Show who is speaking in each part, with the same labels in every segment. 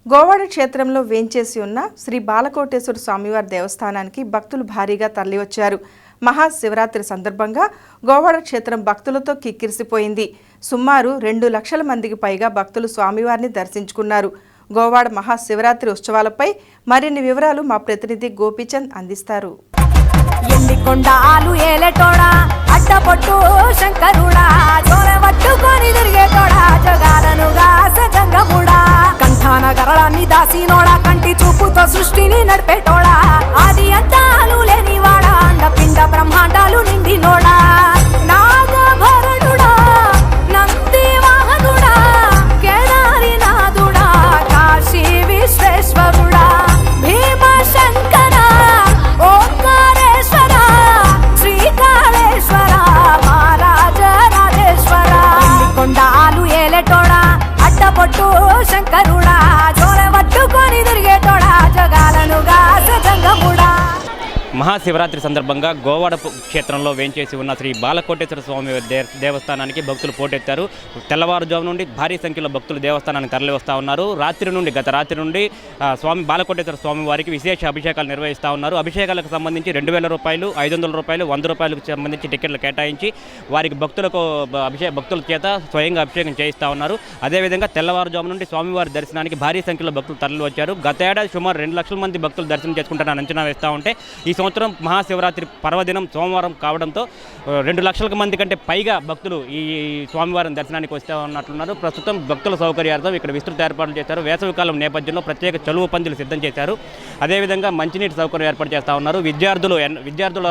Speaker 1: గోవాడ క్షేత్రంలో వేంచేసి ఉన్న శ్రీ బాలకోటేశ్వర స్వామివారి దేవస్థానానికి భక్తులు భారీగా తరలివచ్చారు. మహాశివరాత్రి సందర్భంగా గోవాడ క్షేత్రం భక్తులతో కిక్కిరిసిపోయింది. సుమారు 2 లక్షల మందికి పైగా భక్తులు స్వామివారిని దర్శించుకున్నారు. గోవాడ మహాశివరాత్రి ఉత్సవాలపై మరిన్ని వివరాలు మా ప్రతినిధి గోపీచంద్ అందిస్తారు.
Speaker 2: అడ్డపట్టు శంకరుడా పట్టుకొని తిరిగేటోడా జగాలనుగా సజంగముడా కంఠాన గరళాన్ని దాసినోడా కంటి చూపుతో సృష్టిని నడిపేటోడా ఆది అంతాలు లేనివాడా అండపిండ బ్రహ్మాండాలు నిండినోడా నాగభరణుడా నంది వాహనుడా కేదారినాథుడా కాశీ విశ్వేశ్వరుడా భీమ శంకర ఓంకారేశ్వర శ్రీకాళేశ్వర మహారాజ రాజేశ్వర కొండాలు ఏలేటోడా అడ్డపట్టు శంకరుడా జోర పట్టుకొని తిరిగేటోడా జగాలనుగా సజంగముడా.
Speaker 3: మహాశివరాత్రి సందర్భంగా గోవాడ క్షేత్రంలో వేంచేసి ఉన్న శ్రీ బాలకోటేశ్వర స్వామి దేవస్థానానికి భక్తులు పోటెత్తారు. తెల్లవారుజాము నుండి భారీ సంఖ్యలో భక్తులు దేవస్థానానికి తరలి వస్తూ ఉన్నారు. గత రాత్రి నుండి స్వామి బాలకోటేశ్వర స్వామి వారికి విశేష అభిషేకాలు నిర్వహిస్తూ ఉన్నారు. అభిషేకాలకు సంబంధించి 2000 రూపాయలు, 500 రూపాయలు, 100 రూపాయలకు సంబంధించి టికెట్లు కేటాయించి వారికి భక్తుల చేత స్వయంగా అభిషేకం చేయిస్తూ ఉన్నారు. అదేవిధంగా తెల్లవారుజాము నుండి స్వామివారి దర్శనానికి భారీ సంఖ్యలో భక్తులు తరలి వచ్చారు. గత ఏడాది సుమారు 2 లక్షల మంది భక్తులు దర్శనం చేసుకుంటారని అంచనా వేస్తూ ఉంటే ఈ సంవత్సరం మహాశివరాత్రి పర్వదినం సోమవారం కావడంతో 2 లక్షల మంది కంటే పైగా భక్తులు ఈ స్వామివారం దర్శనానికి వస్తూ ఉన్నట్లున్నారు. ప్రస్తుతం భక్తుల సౌకర్యార్థం ఇక్కడ విస్తృత ఏర్పాట్లు చేశారు. వేసవికాలం నేపథ్యంలో ప్రత్యేక చలువ పందిలు సిద్ధం చేశారు. అదేవిధంగా మంచినీటి సౌకర్యం ఏర్పాటు చేస్తూ ఉన్నారు. విద్యార్థుల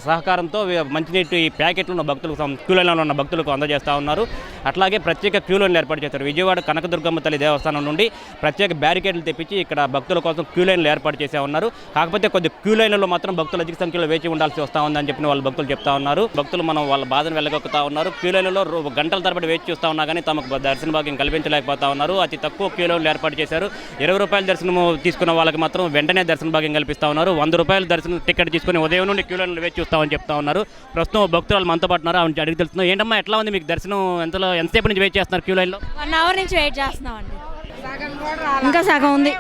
Speaker 3: సహకారంతో మంచినీటి ప్యాకెట్లను భక్తులకు క్యూ లైన్లో ఉన్న భక్తులకు అందజేస్తూ ఉన్నారు. అట్లాగే ప్రత్యేక క్యూ లైన్లు ఏర్పాటు చేశారు. విజయవాడ కనకదుర్గమ్మ తల్లి దేవస్థానం నుండి ప్రత్యేక బ్యారికేడ్లు తెప్పించి ఇక్కడ భక్తుల కోసం క్యూ లైన్లు ఏర్పాటు చేసే ఉన్నారు. కాకపోతే కొద్ది క్యూ లైన్లలో మాత్రం భక్తులు అధిక సంఖ్యలో వేచి ఉండాల్సి వస్తూ ఉందని చెప్పిన వాళ్ళు భక్తులు చెప్తా ఉన్నారు. భక్తులు వాళ్ళ బాధను వెళ్ళగొక్కుతా ఉన్నారు. క్యూ లైన్లలో గంటల తరబడి వేచి చూస్తూ ఉన్నా కానీ తమకు దర్శన భాగ్యం కల్పించలేకపోతా ఉన్నారు. అతి తక్కువ క్యూ లైన్లు ఏర్పాటు చేశారు. 20 రూపాయల దర్శనం తీసుకున్న వాళ్ళకి మాత్రం వెంటనే దర్శన భాగ్యం కల్పిస్తూ ఉన్నారు. 100 రూపాయల దర్శనం టికెట్ తీసుకుని ఉదయం నుండి క్యూ లైన్లు వేచి చూస్తామని చెప్తా ఉన్నారు. ప్రస్తుతం భక్తులు మనతో పాటున్నారు. ఆవిడ అడిగి తెలుస్తున్నాం. ఏంటమ్మా ఎట్లా ఉంది మీకు దర్శనం? ఎంతసేపు నుంచి వెయిట్ చేస్తున్నారు క్యూ లైన్లో?
Speaker 4: 1 అవర్ నుంచి వెయిట్ చేస్తున్నామండి. ఇంకా సగం ఉంది.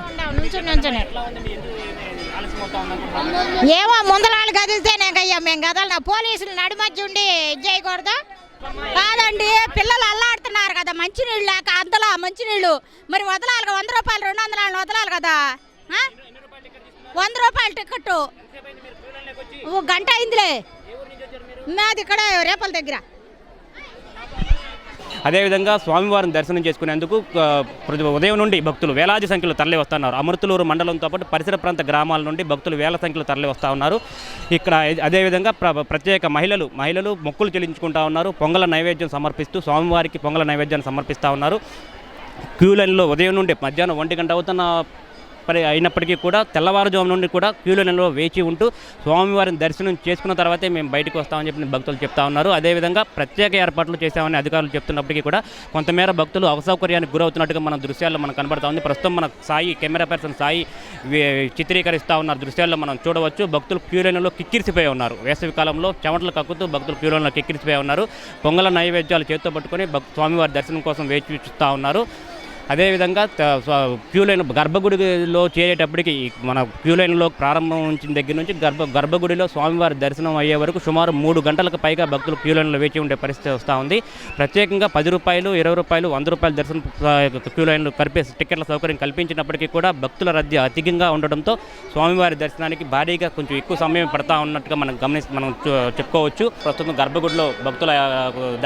Speaker 5: ఏమో ముందలాళ్ళు కదిలితేనే కయ్యా మేము కదలనా. పోలీసులు నడిమధ్య ఉండి చేయకూడదు కాదండి. పిల్లలు అల్లాడుతున్నారు కదా మంచినీళ్ళు లేక. అంతలా మంచినీళ్ళు మరి వదలాలి. 100 రూపాయలు 200 వదలాలి కదా. 100 రూపాయల టికెట్ గంట అయిందిలే. మాది ఇక్కడ రేపల దగ్గర.
Speaker 3: అదేవిధంగా స్వామివారిని దర్శనం చేసుకునేందుకు ఉదయం నుండి భక్తులు వేలాది సంఖ్యలో తరలి వస్తున్నారు. అమృతలూరు మండలంతో పాటు పరిసర ప్రాంత గ్రామాల నుండి భక్తులు వేల సంఖ్యలో తరలి వస్తూ ఉన్నారు. ఇక్కడ అదేవిధంగా ప్రత్యేక మహిళలు మొక్కులు చెల్లించుకుంటూ ఉన్నారు. పొంగల నైవేద్యం సమర్పిస్తూ స్వామివారికి పొంగల నైవేద్యాన్ని సమర్పిస్తూ ఉన్నారు. క్యూ లైన్లో ఉదయం నుండి మధ్యాహ్నం 1 గంట అవుతున్న అయినప్పటికీ కూడా తెల్లవారుజాము నుండి కూడా క్యూ లైన్లో వేచి ఉంటూ స్వామివారిని దర్శనం చేసుకున్న తర్వాతే మేము బయటకు వస్తామని చెప్పి భక్తులు చెప్తా ఉన్నారు. అదేవిధంగా ప్రత్యేక ఏర్పాట్లు చేశామని అధికారులు చెప్తున్నప్పటికీ కూడా కొంతమేర భక్తులు అసౌకర్యానికి గురవుతున్నట్టుగా మన దృశ్యాల్లో మనకు కనబడతా ఉంది. ప్రస్తుతం మన కెమెరా పర్సన్ సాయి చిత్రీకరిస్తూ ఉన్న దృశ్యాల్లో మనం చూడవచ్చు. భక్తులు క్యూ లైన్లో కిక్కిరిసిపోయి ఉన్నారు. వేసవి కాలంలో చెమటలు కక్కుతూ భక్తులు క్యూ లైన్లో కిక్కిరిసిపోయి ఉన్నారు. పొంగల నైవేద్యాలు చేతితో పట్టుకొని స్వామివారి దర్శనం కోసం వేచి చూస్తూ ఉన్నారు. అదేవిధంగా క్యూ లైన్ గర్భగుడిలో చేరేటప్పటికి మన క్యూ లైన్లో ప్రారంభించిన దగ్గర నుంచి గర్భగుడిలో స్వామివారి దర్శనం అయ్యే వరకు సుమారు 3 గంటలకు పైగా భక్తులు క్యూ లైన్లో వేచి ఉండే పరిస్థితి వస్తూ ఉంది. ప్రత్యేకంగా 10 రూపాయలు, 20 రూపాయలు, 100 రూపాయల దర్శనం క్యూ లైన్లు టికెట్ల సౌకర్యం కల్పించినప్పటికీ కూడా భక్తుల రద్దీ అధికంగా ఉండడంతో స్వామివారి దర్శనానికి భారీగా కొంచెం ఎక్కువ సమయం పడతా ఉన్నట్టుగా మనం చెప్పుకోవచ్చు. ప్రస్తుతం గర్భగుడిలో భక్తుల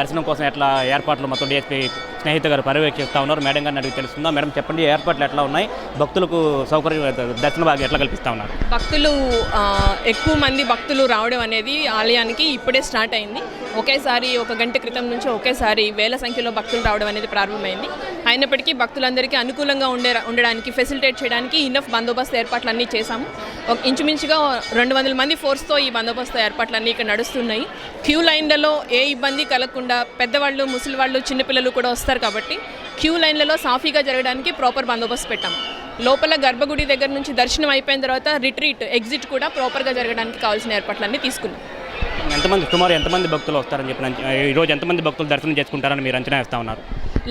Speaker 3: దర్శనం కోసం ఎట్లా ఏర్పాట్లు మొత్తం డిఎస్పీ స్నేహిత గారు పర్యవేక్షిస్తూ ఉన్నారు. మేడం గారిని తెలుస్తుందా? మేడం చెప్పండి, ఏర్పాట్లు ఎట్లా ఉన్నాయి? భక్తులకు సౌకర్యం దర్శన భాగ్యం ఎట్లా కల్పిస్తూ ఉన్నారు?
Speaker 6: ఎక్కువ మంది భక్తులు రావడం అనేది ఆలయానికి ఇప్పుడే స్టార్ట్ అయింది. ఒకేసారి 1 గంట క్రితం నుంచి ఒకేసారి వేల సంఖ్యలో భక్తులు రావడం అనేది ప్రారంభమైంది. అయినప్పటికీ భక్తులందరికీ అనుకూలంగా ఉండడానికి ఫెసిలిటేట్ చేయడానికి ఇన్నఫ్ బందోబస్తు ఏర్పాట్లన్నీ చేశాము. ఇంచుమించుగా 200 మంది ఫోర్స్తో ఈ బందోబస్తు ఏర్పాట్లన్నీ ఇక్కడ నడుస్తున్నాయి. క్యూ లైన్లలో ఏ ఇబ్బంది కలగకుండా పెద్దవాళ్ళు, ముసలివాళ్ళు, చిన్నపిల్లలు కూడా వస్తారు కాబట్టి క్యూ లైన్లలో సాఫీగా జరగడానికి ప్రాపర్ బందోబస్తు పెట్టాము. లోపల గర్భగుడి దగ్గర నుంచి దర్శనం అయిపోయిన తర్వాత ఎగ్జిట్ కూడా ప్రాపర్గా జరగడానికి కావాల్సిన ఏర్పాట్లన్నీ తీసుకున్నాం.
Speaker 3: సుమారు ఎంతమంది భక్తులు వస్తారని చెప్పిన ఈరోజు ఎంతమంది భక్తులు దర్శనం చేసుకుంటారని మీరు అంచనా వేస్తూ ఉన్నారు?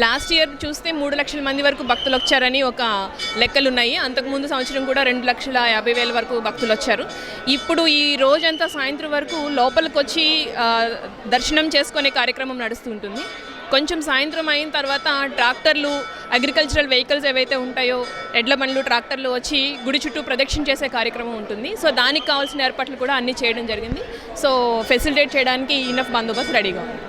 Speaker 6: లాస్ట్ ఇయర్ చూస్తే 3 లక్షల మంది వరకు భక్తులు వచ్చారని ఒక లెక్కలు ఉన్నాయి. అంతకుముందు సంవత్సరం కూడా 2,50,000 వరకు భక్తులు వచ్చారు. ఇప్పుడు ఈ రోజంతా సాయంత్రం వరకు లోపలికి వచ్చి దర్శనం చేసుకునే కార్యక్రమం నడుస్తూ ఉంటుంది. కొంచెం సాయంత్రం అయిన తర్వాత ట్రాక్టర్లు, అగ్రికల్చరల్ వెహికల్స్ ఏవైతే ఉంటాయో ఎడ్ల బండ్లు, ట్రాక్టర్లు వచ్చి గుడి చుట్టూ ప్రదక్షిణ చేసే కార్యక్రమం ఉంటుంది. సో దానికి కావాల్సిన ఏర్పాట్లు కూడా అన్నీ చేయడం జరిగింది. సో ఫెసిలిటేట్ చేయడానికి ఇనఫ్ బందోబస్తు రెడీగా ఉంది.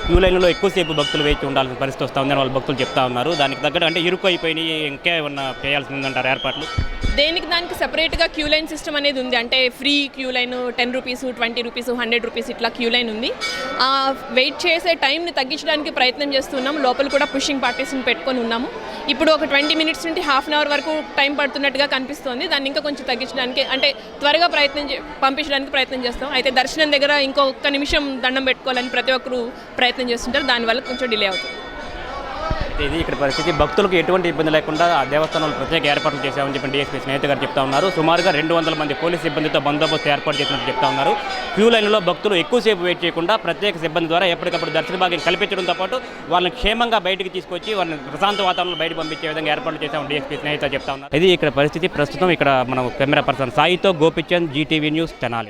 Speaker 3: క్యూ లైన్లో ఎక్కువసేపు భక్తులు వేచి ఉండాల్సిన పరిస్థితి వస్తూ ఉందని వాళ్ళు భక్తులు చెప్తా ఉన్నారు. దానికి తగ్గట్టు అంటే ఇరుకు అయిపోయినాయి, ఇంకా ఏమన్నా చేయాల్సి ఉందంటారు ఏర్పాట్లు?
Speaker 6: దానికి సెపరేట్గా క్యూ లైన్ సిస్టమ్ అనేది ఉంది. అంటే free queue line 10 rupees, 20 rupees, 100 rupees ఇట్లా క్యూ లైన్ ఉంది. వెయిట్ చేసే టైంని తగ్గించడానికి ప్రయత్నం చేస్తున్నాం. లోపల కూడా పుషింగ్ పార్టీస్ని పెట్టుకొని ఉన్నాము. ఇప్పుడు ఒక 20 మినిట్స్ నుండి హాఫ్ అన్ అవర్ వరకు టైం పడుతున్నట్టుగా కనిపిస్తుంది. దాన్ని ఇంకా కొంచెం తగ్గించడానికి, అంటే త్వరగా పంపించడానికి ప్రయత్నం చేస్తాం. అయితే దర్శనం దగ్గర ఇంకొక నిమిషం దండం పెట్టుకోవాలని ప్రతి ఒక్కరు ప్రయత్నం చేస్తుంటారు. దానివల్ల కొంచెం డిలే అవుతుంది.
Speaker 3: ఇది ఇక్కడ పరిస్థితి. భక్తులకు ఎటువంటి ఇబ్బంది లేకుండా ఆ దేవస్థానంలో ప్రత్యేక ఏర్పాట్లు చేశామని చెప్పి డిఎస్పీ స్నేహితు గారు చెప్తా ఉన్నారు. సుమారుగా 200 మంది పోలీస్ సిబ్బందితో బందోబస్తు ఏర్పాటు చేసినట్టు చెప్తా ఉన్నారు. క్యూ లైన్లో భక్తులు ఎక్కువసేపు వెయిట్ చేయకుండా ప్రత్యేక సిబ్బంది ద్వారా ఎప్పటికప్పుడు దర్శన భాగ్యం కల్పించడంతో పాటు వాళ్ళని క్షేమంగా బయటికి తీసుకొచ్చి వాళ్ళని ప్రశాంత వాతావరణంలో బయట పంపించే విధంగా ఏర్పాట్లు చేశామని డిఎస్పీ స్నేహితు చెప్తా ఉన్నారు. ఇది ఇక్కడ పరిస్థితి. ప్రస్తుతం ఇక్కడ మనం కెమెరా పర్సన్ సాయితో గోపిచంద్, జీటీవీ న్యూస్, తెనాలి.